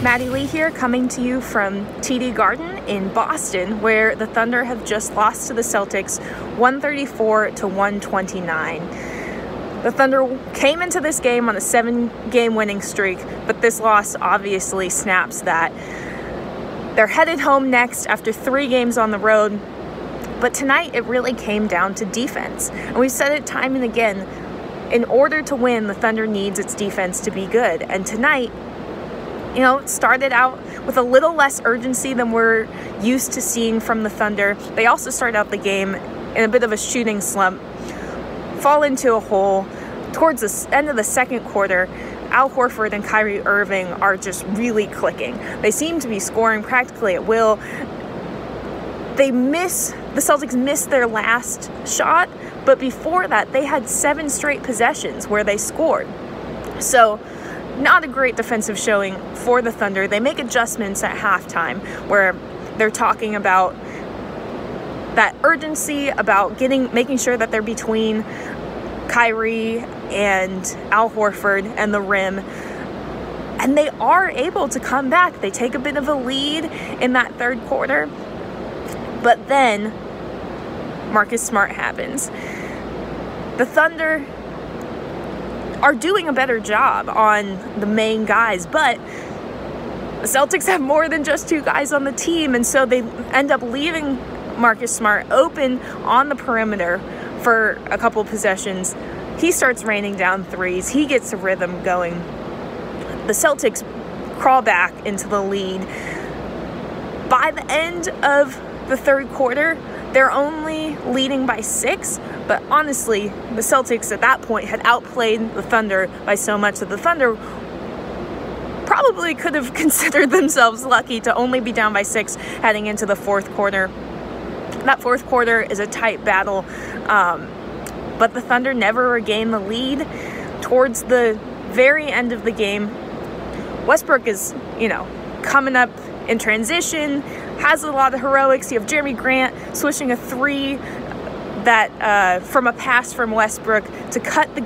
Maddie Lee here, coming to you from TD Garden in Boston, where the Thunder have just lost to the Celtics 134 to 129. The Thunder came into this game on a 7-game winning streak, but this loss obviously snaps that. They're headed home next after 3 games on the road, but tonight it really came down to defense. And we've said it time and again, in order to win, the Thunder needs its defense to be good. And tonight, it started out with a little less urgency than we're used to seeing from the Thunder. They also started out the game in a bit of a shooting slump, fall into a hole. Towards the end of the second quarter, Al Horford and Kyrie Irving are just really clicking. They seem to be scoring practically at will. The Celtics missed their last shot, but before that, they had 7 straight possessions where they scored. So, not a great defensive showing for the Thunder. They make adjustments at halftime where they're talking about that urgency, about making sure that they're between Kyrie and Al Horford and the rim. And they are able to come back. They take a bit of a lead in that third quarter. But then Marcus Smart happens. The Thunder are doing a better job on the main guys, but the Celtics have more than just 2 guys on the team, and so they end up leaving Marcus Smart open on the perimeter for a couple of possessions. He starts raining down threes. He gets a rhythm going. The Celtics crawl back into the lead. By the end of the third quarter, they're only leading by 6, but honestly, the Celtics at that point had outplayed the Thunder by so much that the Thunder probably could have considered themselves lucky to only be down by 6 heading into the fourth quarter. That fourth quarter is a tight battle, but the Thunder never regained the lead. Towards the very end of the game, Westbrook is, coming up in transition, has a lot of heroics. You have Jeremy Grant swishing a 3 that from a pass from Westbrook to cut the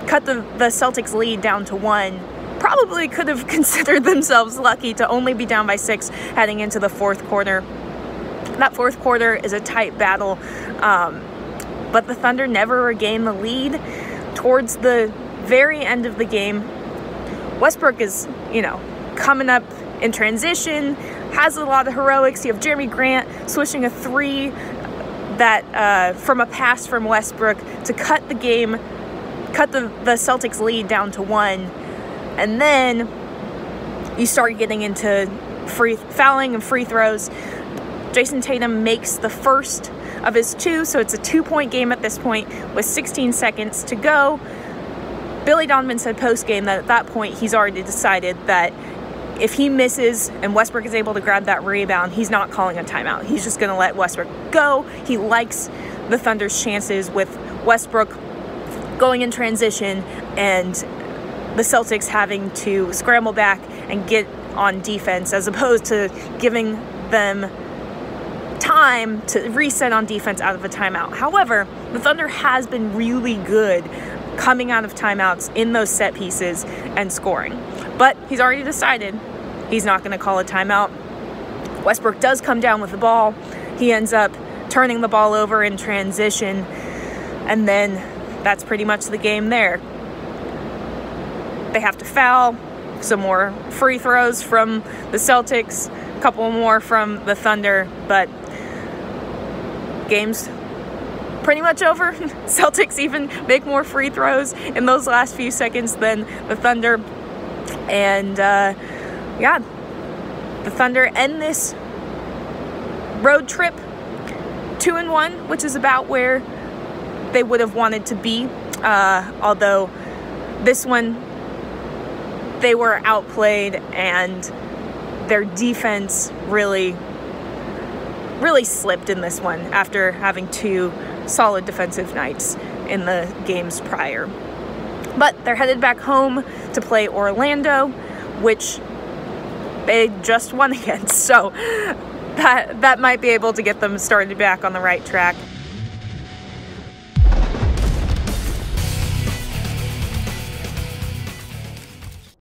Celtics lead down to 1. Probably could have considered themselves lucky to only be down by 6 heading into the fourth quarter. That fourth quarter is a tight battle, but the Thunder never regained the lead. Towards the very end of the game, Westbrook is, coming up in transition, has a lot of heroics. You have Jeremy Grant swishing a 3 that from a pass from Westbrook to cut the Celtics lead down to 1. And then you start getting into fouling and free throws. Jason Tatum makes the first of his 2, so it's a 2-point game at this point with 16 seconds to go. Billy Donovan said post-game that at that point he's already decided that if he misses and Westbrook is able to grab that rebound, he's not calling a timeout. He's just going to let Westbrook go. He likes the Thunder's chances with Westbrook going in transition and the Celtics having to scramble back and get on defense as opposed to giving them time to reset on defense out of a timeout. However, the Thunder has been really good coming out of timeouts in those set pieces and scoring. But he's already decided he's not going to call a timeout. Westbrook does come down with the ball. He ends up turning the ball over in transition, and then that's pretty much the game there. They have to foul, some more free throws from the Celtics, a couple more from the Thunder, but game's pretty much over. Celtics even make more free throws in those last few seconds than the Thunder. And the Thunder end this road trip 2-1, which is about where they would have wanted to be. Although this one, they were outplayed and their defense really slipped in this one after having 2 solid defensive nights in the games prior. But they're headed back home to play Orlando, which they just won against. So that might be able to get them started back on the right track.